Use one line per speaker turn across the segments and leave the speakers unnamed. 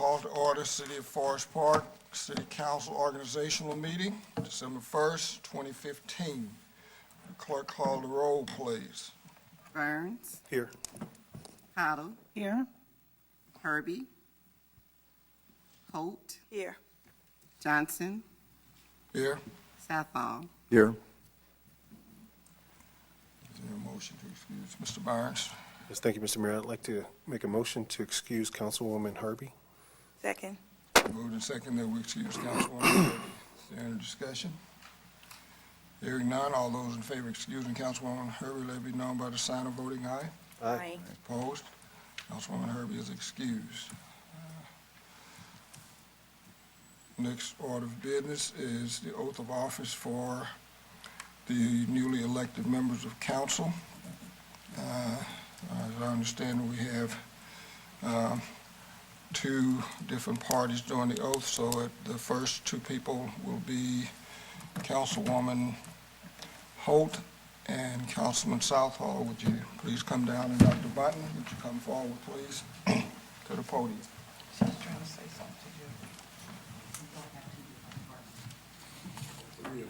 Call to order City of Forest Park City Council Organizational Meeting, December 1st, 2015. Clerk, call the roll, please.
Burns.
Here.
Cottle.
Here.
Herbie. Holt.
Here.
Johnson.
Here.
Southall.
Here.
Is there a motion to excuse Mr. Barnes?
Yes, thank you, Mr. Mayor. I'd like to make a motion to excuse Councilwoman Herbie.
Second.
Moved and second that we excuse Councilwoman Herbie. Is there any discussion? Hearing none, all those in favor of excusing Councilwoman Herbie, let it be known by the sign of voting aye.
Aye.
Opposed? Councilwoman Herbie is excused. Next order of business is the oath of office for the newly elected members of council. As I understand, we have two different parties doing the oath, so the first two people will be Councilwoman Holt and Councilman Southall. Would you please come down, and Dr. Button, would you come forward, please, to the podium?
She's trying to say something to you.
Over here,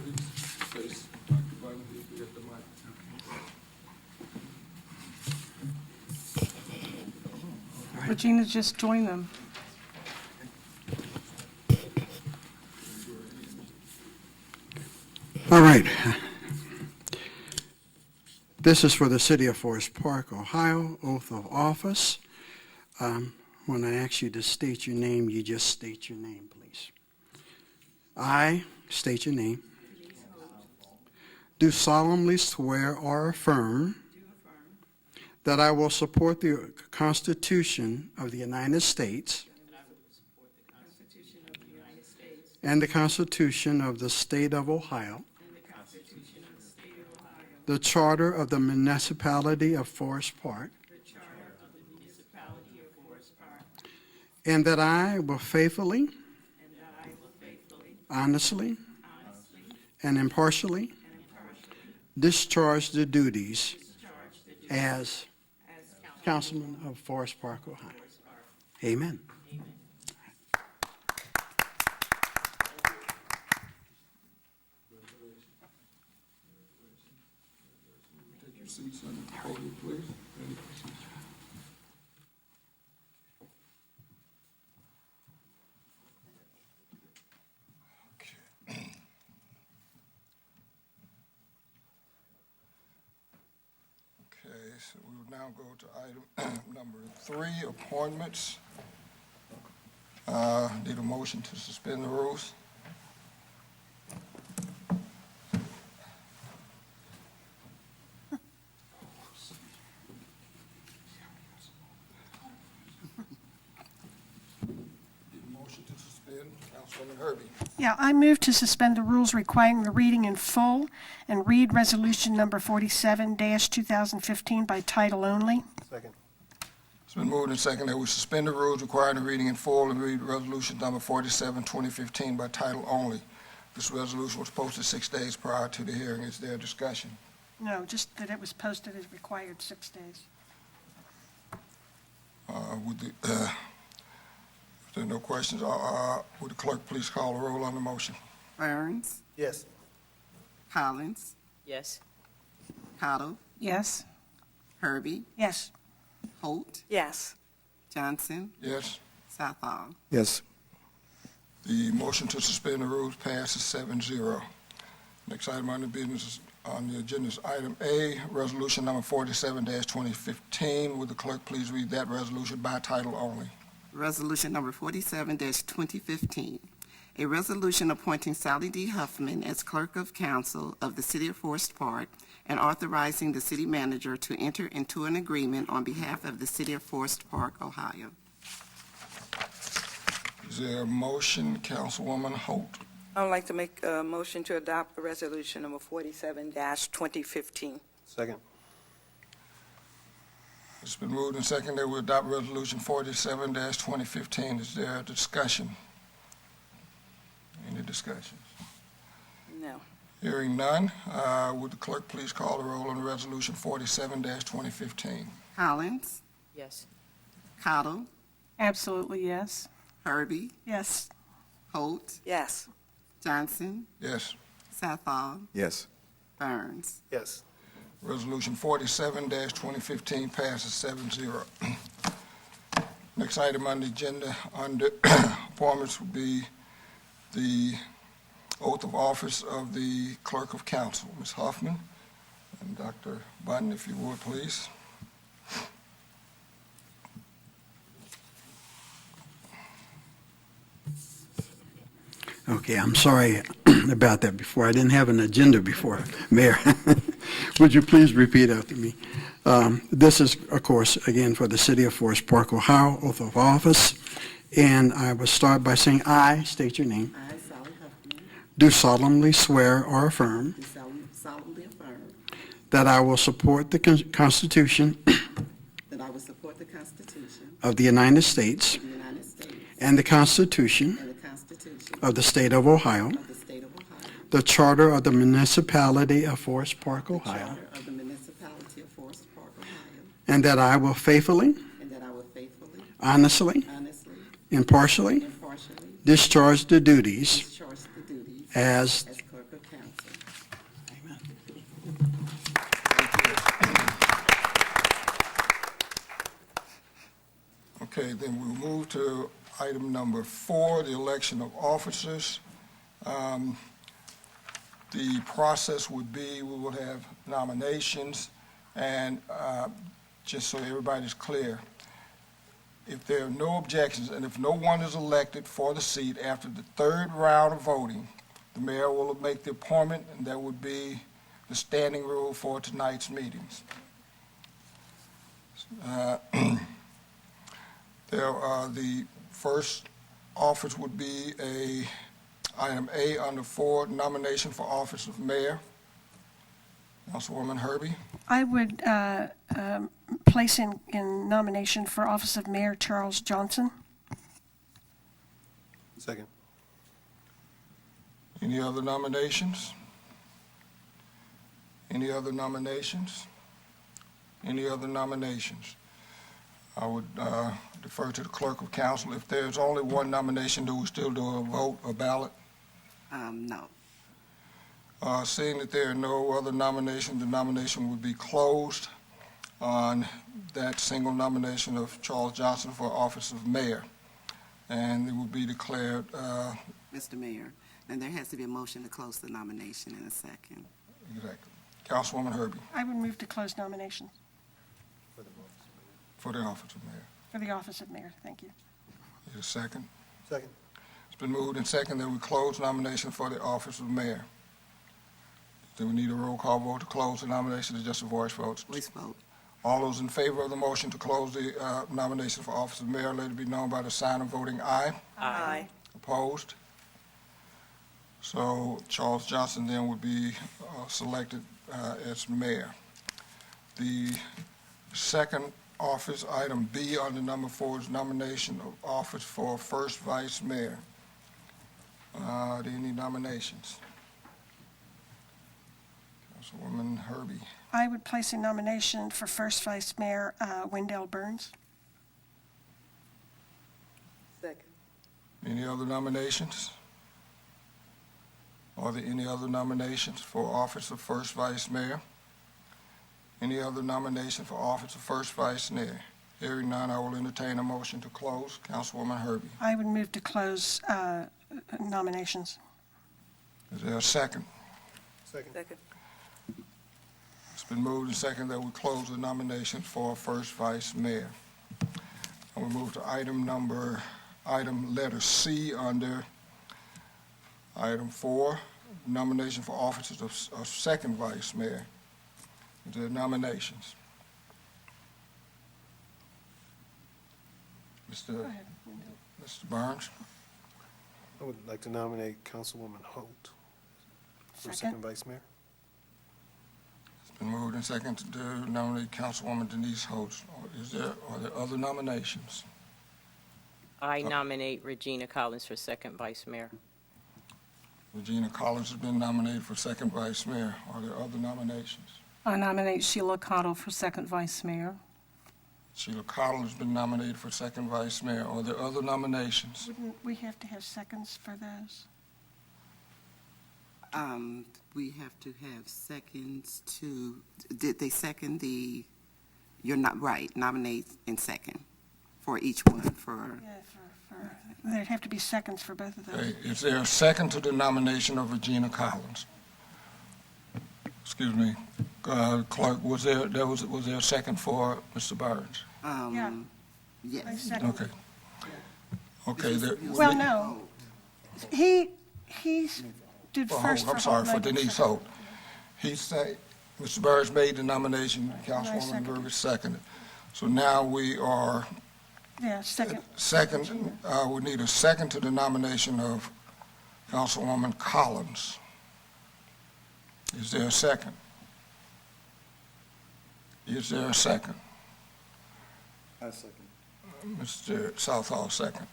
please. Face Dr. Button, please get the mic.
Regina just joined them.
All right. This is for the City of Forest Park, Ohio, oath of office. When I ask you to state your name, you just state your name, please. I state your name. Do solemnly swear or affirm that I will support the Constitution of the United States and the Constitution of the State of Ohio, the Charter of the Municipality of Forest Park, and that I will faithfully, honestly, and impartially discharge the duties as Councilman of Forest Park, Ohio. Amen.
Take your seats on the podium, please. Okay, so we will now go to item number 3, appointments. Need a motion to suspend the rules. Motion to suspend, Councilwoman Herbie.
Yeah, I move to suspend the rules requiring the reading in full and read resolution number 47-2015 by title only.
Second.
It's been moved and seconded that we suspend the rules requiring the reading in full and read resolution number 47, 2015 by title only. This resolution was posted 6 days prior to the hearing. Is there discussion?
No, just that it was posted as required 6 days. If there are no questions, would the clerk please call the roll on the motion?
Burns.
Yes.
Collins.
Yes.
Cottle.
Yes?
Herbie.
Yes.
Holt.
Yes.
Johnson.
Yes?
Southall.
Yes.
The motion to suspend the rules passes 7-0. Next item on the agenda is item A, resolution number 47-2015. Would the clerk please read that resolution by title only?
Resolution number 47-2015. A resolution appointing Sally D. Huffman as Clerk of Council of the City of Forest Park and authorizing the city manager to enter into an agreement on behalf of the City of Forest Park, Ohio.
Is there a motion, Councilwoman Holt?
I would like to make a motion to adopt resolution number 47-2015.
Second.
It's been moved and seconded that we adopt resolution 47-2015. Is there a discussion? Any discussions?
No.
Hearing none, would the clerk please call the roll on resolution 47-2015?
Collins,
Yes.
Cottle,
Absolutely, yes.
Herbie,
Yes.
Holt,
Yes.
Johnson,
Yes.
Southall,
Yes.
Burns.
Yes.
Resolution 47-2015 passes 7-0. Next item on the agenda under appointments would be the oath of office of the clerk of council. Ms. Huffman and Dr. Button, if you would, please.
Okay, I'm sorry about that before. I didn't have an agenda before. Mayor, would you please repeat after me? This is, of course, again, for the City of Forest Park, Ohio, oath of office. And I will start by saying, I state your name,
I, Sally Huffman,
do solemnly swear or affirm
do solemnly affirm
that I will support the Constitution
that I will support the Constitution
of the United States
of the United States
and the Constitution
and the Constitution
of the State of Ohio,
of the State of Ohio,
the Charter of the Municipality of Forest Park, Ohio,
Charter of the Municipality of Forest Park, Ohio,
and that I will faithfully,
and that I will faithfully,
honestly,
honestly,
impartially
impartially
discharge the duties
discharge the duties
as
as clerk of council.
Okay, then we'll move to item number 4, the election of officers. The process would be, we will have nominations, and just so everybody's clear, if there are no objections, and if no one is elected for the seat after the third round of voting, the mayor will make the appointment, and that would be the standing rule for tonight's meetings. The first office would be item A under 4, nomination for office of mayor. Councilwoman Herbie.
I would place in nomination for office of Mayor Charles Johnson.
Second.
Any other nominations? Any other nominations? Any other nominations? I would defer to the clerk of council. If there's only one nomination, do we still do a vote, a ballot?
No.
Seeing that there are no other nominations, the nomination would be closed on that single nomination of Charles Johnson for office of mayor. And it would be declared,
Mr. Mayor, and there has to be a motion to close the nomination in a second.
exactly. Councilwoman Herbie
I would move to close nominations
for the office of mayor.
for the office of mayor. Thank you.
Need a second?
Second.
It's been moved and second that we close nomination for the office of mayor. Do we need a roll call vote to close the nomination, or just a voice vote?
Voice vote.
All those in favor of the motion to close the nomination for office of mayor, let it be known by the sign of voting aye.
Aye.
Opposed? So Charles Johnson then would be selected as mayor. The second office, item B under number 4, is nomination of office for first vice mayor. Are there any nominations? Councilwoman Herbie.
I would place in nomination for first vice mayor Wendell Burns.
Second.
Any other nominations? Are there any other nominations for office of first vice mayor? Any other nomination for office of first vice mayor? Hearing none, I will entertain a motion to close. Councilwoman Herbie.
I would move to close nominations.
Is there a second?
Second.
Second.
It's been moved and seconded that we close the nomination for first vice mayor. And we move to item letter C under item 4, nomination for offices of second vice mayor. Is there nominations? Mr. Burns?
I would like to nominate Councilwoman Holt for
Second.
second vice mayor.
It's been moved and seconded to nominate Councilwoman Denise Holt. Are there other nominations?
I nominate Regina Collins for second vice mayor.
Regina Collins has been nominated for second vice mayor. Are there other nominations?
I nominate Sheila Cottle for second vice mayor.
Sheila Cottle has been nominated for second vice mayor. Are there other nominations?
Wouldn't we have to have seconds for those?
We have to have seconds to, did they second the, you're not right, nominate in second for each one, for,
Yeah, there'd have to be seconds for both of those.
Okay, is there a second to the nomination of Regina Collins? Excuse me, clerk, was there a second for Mr. Burns?
Yeah. I
yes.
second.
Okay. Okay, there,
Well, no. He did
oh,
first for
I'm sorry,
Holt,
for
I did
Denise
second.
Holt. He said, Mr. Burns made the nomination, Councilwoman
seconded.
Burgess seconded. So now we are
Yeah, second.
second, we need a second to the nomination of Councilwoman Collins. Is there a second? Is there a second?
I second.
Mr. Southall, second.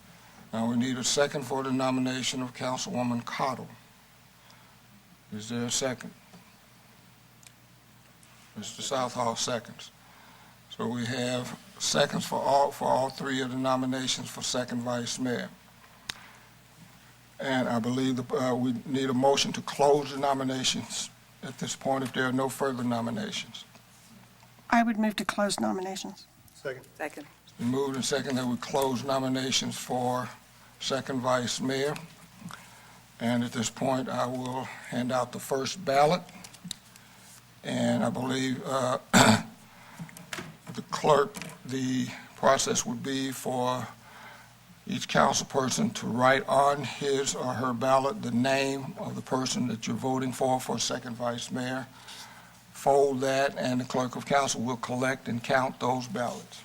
Now we need a second for the nomination of Councilwoman Cottle. Is there a second? Mr. Southall seconds. So we have seconds for all three of the nominations for second vice mayor. And I believe we need a motion to close the nominations at this point if there are no further nominations.
I would move to close nominations.
Second.
Second.
It's been moved and seconded that we close nominations for second vice mayor. And at this point, I will hand out the first ballot. And I believe the clerk, the process would be for each council person to write on his or her ballot the name of the person that you're voting for second vice mayor. Fold that, and the clerk of council will collect and count those ballots.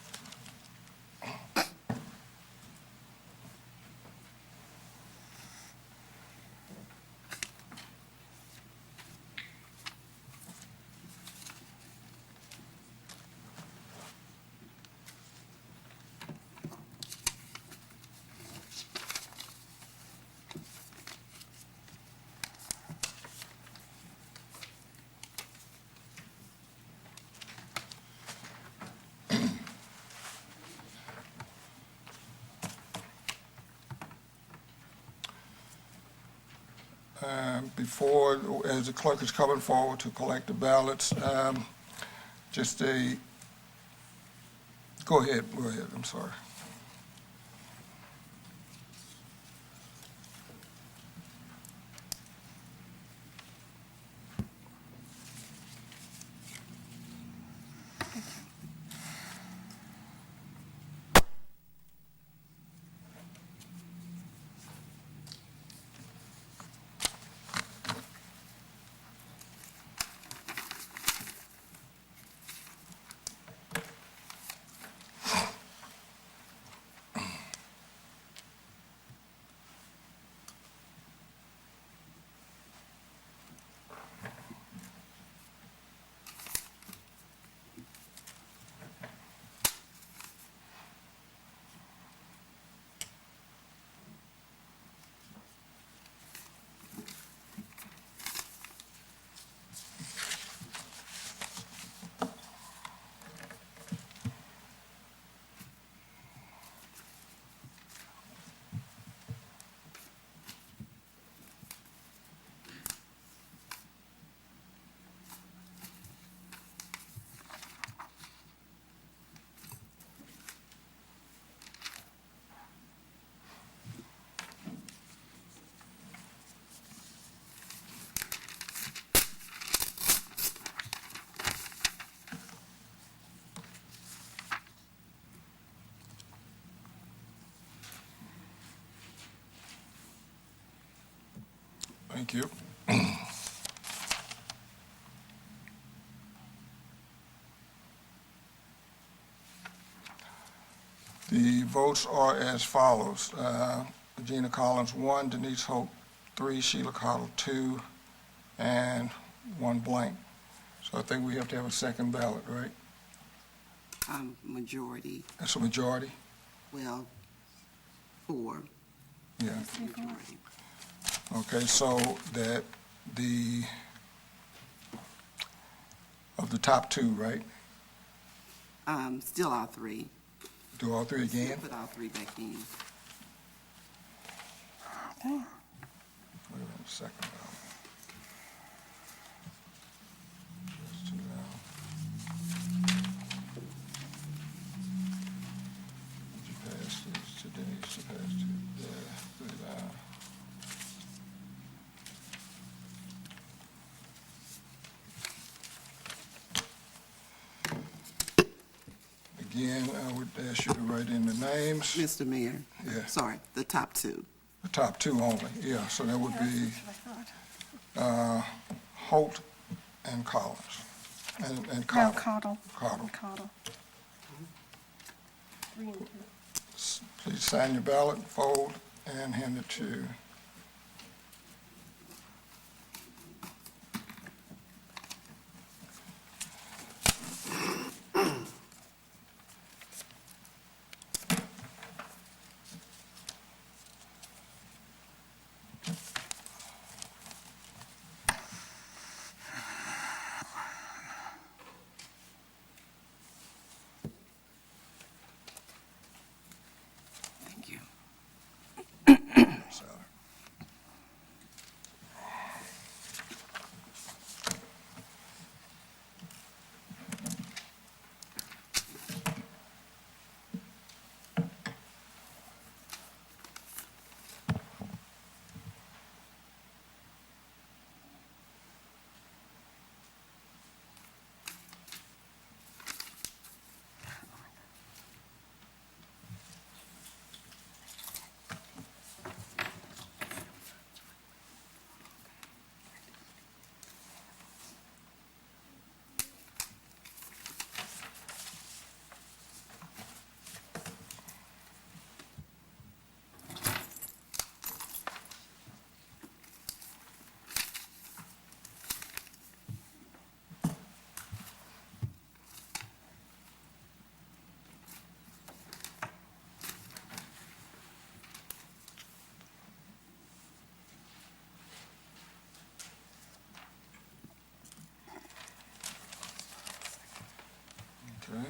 Before, as the clerk is coming forward to collect the ballots, go ahead, I'm sorry. Thank you. The votes are as follows. Regina Collins, 1, Denise Holt, 3, Sheila Cottle, 2, and 1 blank. So I think we have to have a second ballot, right?
Majority,
That's a majority?
well, 4.
Yeah.
Majority.
Okay, so that of the top 2, right?
Still all three.
Do all three again?
Put all three back in.
Okay.
Wait a minute, second ballot. Just two now. Did you pass these to Denise? You passed to, put it down. Again, I would ask you to write in the names.
Mr. Mayor,
Yeah,
sorry, the top two.
the top two only, yeah, so that would be
That's what I thought.
Holt and Collins, and
No,
Cottle.
Cottle.
Cottle.
Cottle. 3 and 2.
Please sign your ballot, fold, and hand it to.
Thank you.
Sally. Okay.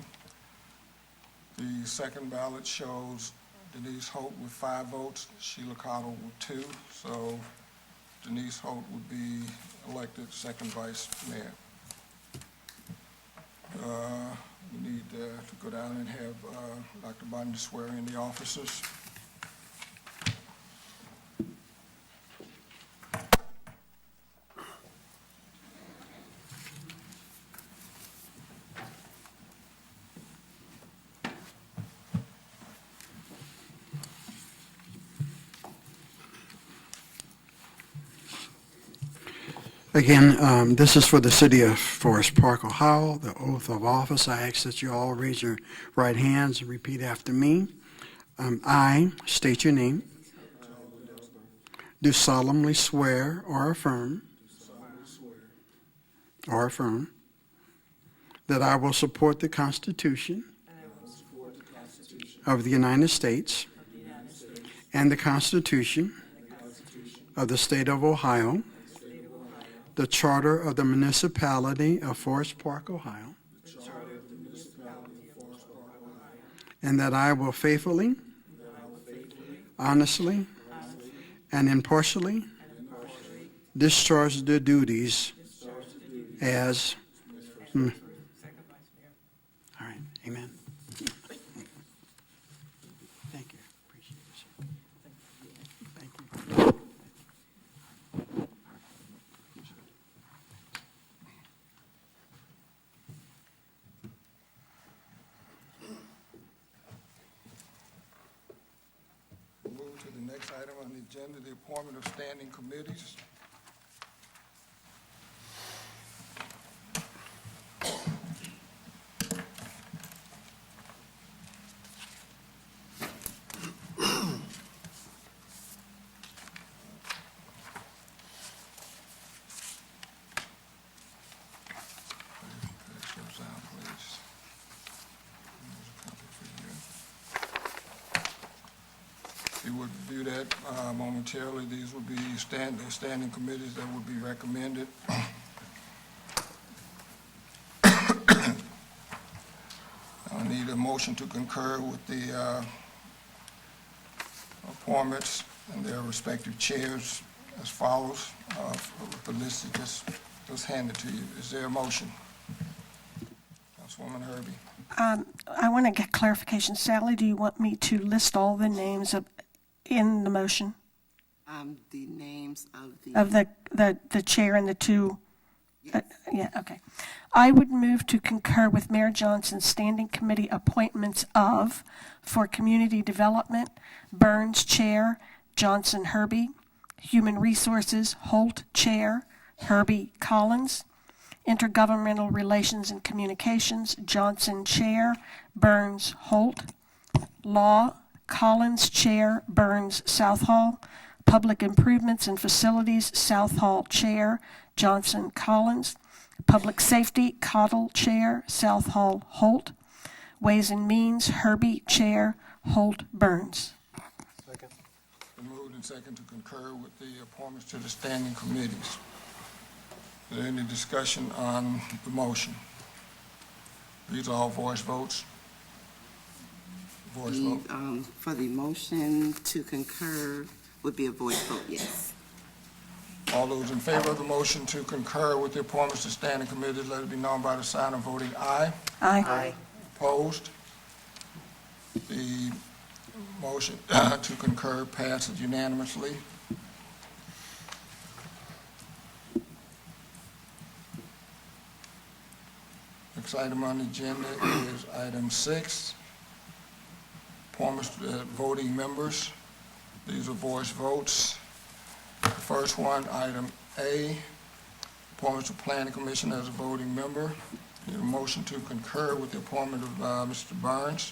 The second ballot shows Denise Holt with 5 votes, Sheila Cottle with 2, so Denise Holt would be elected second vice mayor. We need to go down and have Dr. Bundy swear in the officers.
Again, this is for the city of Forest Park, Ohio, the oath of office. I ask that you all raise your right hands and repeat after me. I state your name. Do solemnly swear or affirm that I will support the Constitution of the United States and the Constitution of the State of Ohio, the Charter of the Municipality of Forest Park, Ohio, and that I will faithfully, honestly, and impartially discharge the duties as... All right, amen. Thank you. Appreciate it, sir. Thank you.
Move to the next item on the agenda, the appointment of standing committees. Pass those out, please. There's a copy for you. You would do that momentarily. These would be standing committees that would be recommended. a motion to concur with the appointments and their respective chairs as follows. The list is just handed to you. Is there a motion? Councilwoman Herbie.
I want to get clarification. Sally, do you want me to list all the names in the motion
The names of
of the chair and the two? Yeah, okay. I would move to concur with Mayor Johnson's standing committee appointments of, for community development, Burns Chair, Johnson Herbie, Human Resources, Holt Chair, Herbie Collins, Intergovernmental Relations and Communications, Johnson Chair, Burns Holt, Law, Collins Chair, Burns Southall, Public Improvements and Facilities, Southall Chair, Johnson Collins, Public Safety, Cottle Chair, Southall Holt, Ways and Means, Herbie Chair, Holt Burns.
Second.
Been moved and second to concur with the appointments to the standing committees. Is there any discussion on the motion? These are all voice votes. Voice vote.
For the motion to concur would be a voice vote, yes.
All those in favor of the motion to concur with the appointments to standing committees, let it be known by the sign of voting aye.
Aye.
Opposed? The motion to concur passes unanimously. Next item on the agenda is item 6, appointments to voting members. These are voice votes. The first one, item A, appointments to Planning Commission as a voting member. Need a motion to concur with the appointment of Mr. Burns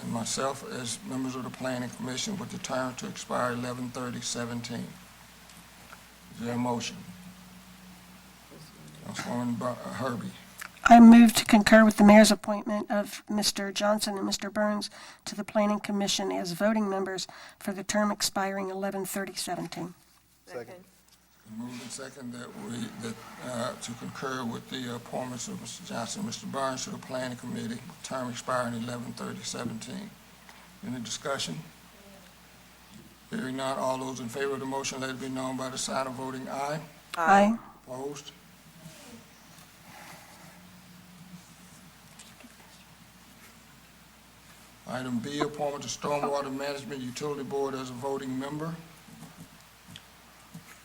and myself as members of the Planning Commission with the term to expire 11/30/17. Is there a motion? Councilwoman Herbie.
I move to concur with the mayor's appointment of Mr. Johnson and Mr. Burns to the Planning Commission as voting members for the term expiring 11/30/17.
Second.
Moved and second to concur with the appointments of Mr. Johnson and Mr. Burns to the Planning Committee, term expiring 11/30/17. Any discussion? Hearing none, all those in favor of the motion, let it be known by the sign of voting aye.
Aye.
Opposed? Item B, appointment to Stormwater Management Utility Board as a voting member.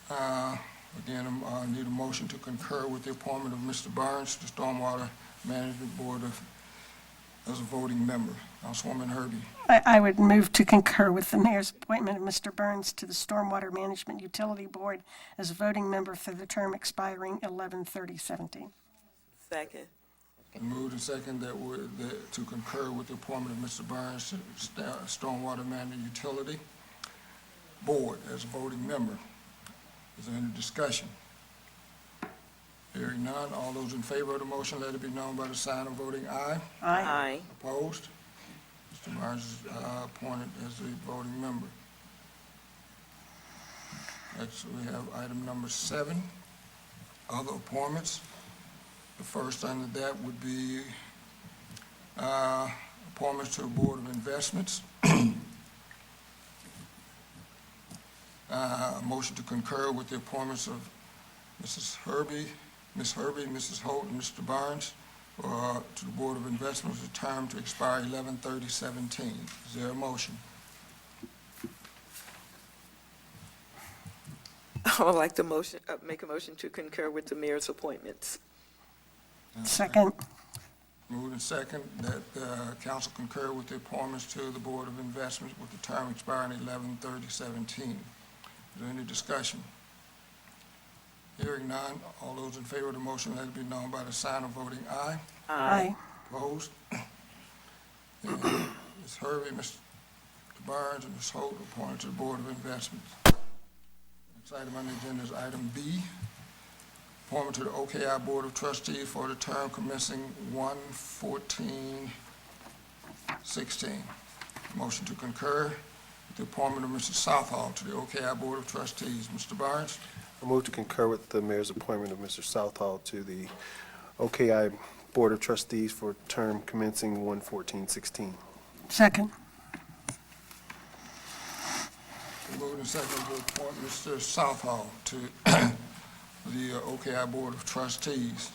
Again, I need a motion to concur with the appointment of Mr. Burns to Stormwater Management Board as a voting member. Councilwoman Herbie.
I would move to concur with the mayor's appointment of Mr. Burns to the Stormwater Management Utility Board as a voting member for the term expiring 11/30/17.
Second.
Moved and second to concur with the appointment of Mr. Burns to Stormwater Management Utility Board as a voting member. Is there any discussion? Hearing none, all those in favor of the motion, let it be known by the sign of voting aye.
Aye.
Opposed? Mr. Burns is appointed as a voting member. Next, we have item number 7, other appointments. The first under that would be appointments to the Board of Investments. Motion to concur with the appointments of Ms. Herbie, Mrs. Holt, and Mr. Burns to the Board of Investments with a term to expire 11/30/17. Is there a motion?
I would like to make a motion to concur with the mayor's appointments.
Second.
Moved and second that council concur with the appointments to the Board of Investments with the term expiring 11/30/17. Is there any discussion? Hearing none, all those in favor of the motion, let it be known by the sign of voting aye.
Aye.
Opposed? And Ms. Herbie, Mr. Burns, and Ms. Holt appointed to the Board of Investments. Next item on the agenda is item B, appointment to the OKI Board of Trustees for the term commencing 1/14/16. Motion to concur with the appointment of Mr. Southall to the OKI Board of Trustees. Mr. Burns?
I move to concur with the mayor's appointment of Mr. Southall to the OKI Board of Trustees for term commencing 1/14/16.
Second.
Moving and second to appoint Mr. Southall to the OKI Board of Trustees.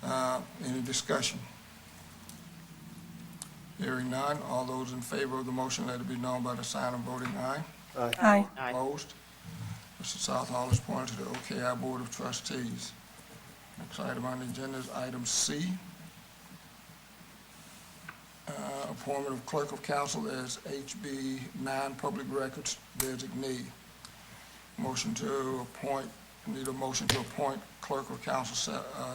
Any discussion? Hearing none, all those in favor of the motion, let it be known by the sign of voting aye.
Aye.
Aye.
Opposed? Mr. Southall is appointed to the OKI Board of Trustees. Next item on the agenda is item C. Appointment of Clerk of Council as HB 9 Public Records designee. Motion to appoint, need a motion to appoint Clerk of Council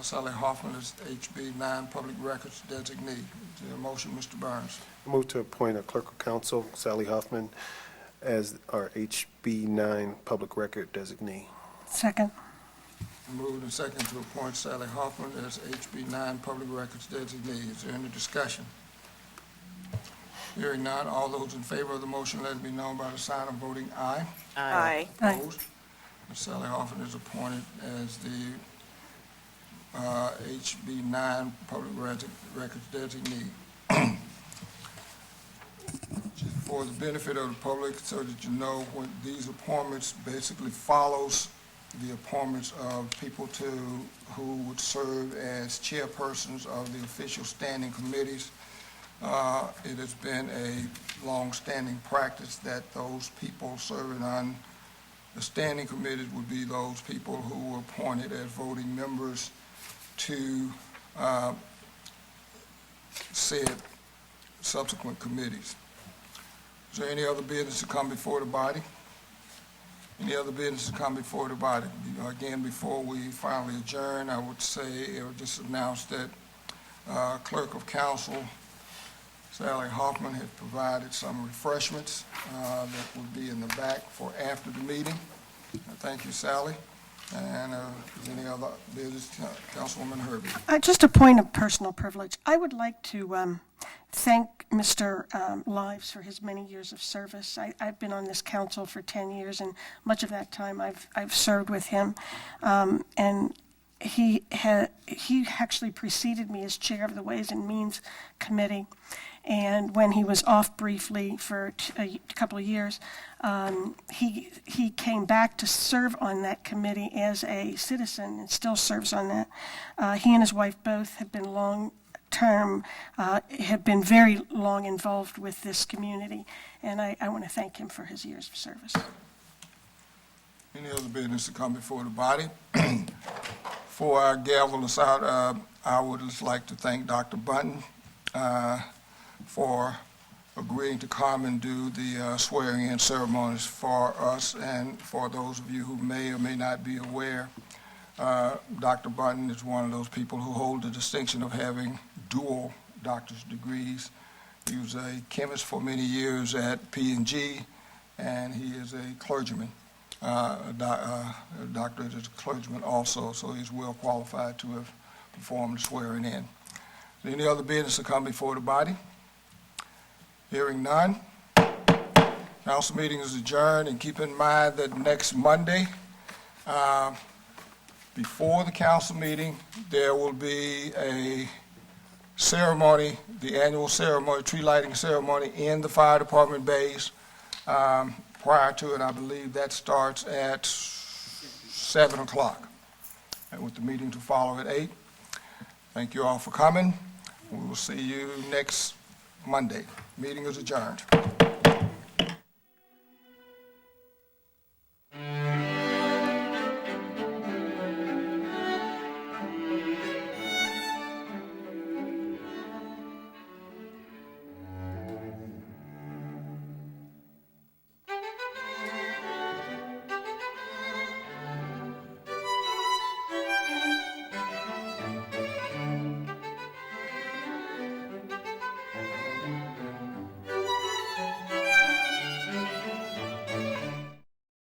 Sally Hoffman as HB 9 Public Records designee. Is there a motion, Mr. Burns?
I move to appoint a Clerk of Council, Sally Hoffman, as our HB 9 Public Record designee.
Second.
Moved and second to appoint Sally Hoffman as HB 9 Public Records designee. Is there any discussion? Hearing none, all those in favor of the motion, let it be known by the sign of voting aye.
Aye.
Aye.
Opposed? Ms. Sally Hoffman is appointed as the HB 9 Public Records designee. For the benefit of the public, so that you know, when these appointments basically follows the appointments of people who would serve as chairpersons of the official standing committees. It has been a long-standing practice that those people serving on the standing committees would be those people who were appointed as voting members to said subsequent committees. Is there any other business to come before the body? Any other business to come before the body? Again, before we finally adjourn, I would say, or just announce that Clerk of Council Sally Hoffman had provided some refreshments that would be in the back for after the meeting. Thank you, Sally. And any other business, Councilwoman Herbie?
Just a point of personal privilege. I would like to thank Mr. Lives for his many years of service. I've been on this council for 10 years, and much of that time I've served with him. And he actually preceded me as chair of the Ways and Means Committee. And when he was off briefly for a couple of years, he came back to serve on that committee as a citizen and still serves on that. He and his wife both have been long-term, have been very long involved with this community, and I want to thank him for his years of service.
Any other business to come before the body? Before I gavel us out, I would just like to thank Dr. Bunton for agreeing to come and do the swearing-in ceremonies for us. And for those of you who may or may not be aware, Dr. Bunton is one of those people who hold the distinction of having dual doctor's degrees. He was a chemist for many years at P&G, and he is a clergyman. A doctorate as a clergyman also, so he's well qualified to have performed the swearing in. Any other business to come before the body? Hearing none. Council meeting is adjourned, and keep in mind that next Monday, before the council meeting, there will be a ceremony, the annual ceremony, tree lighting ceremony in the fire department bays. Prior to it, I believe that starts at 7 o'clock, and with the meeting to follow at 8. Thank you all for coming. We will see you next Monday. Meeting is adjourned.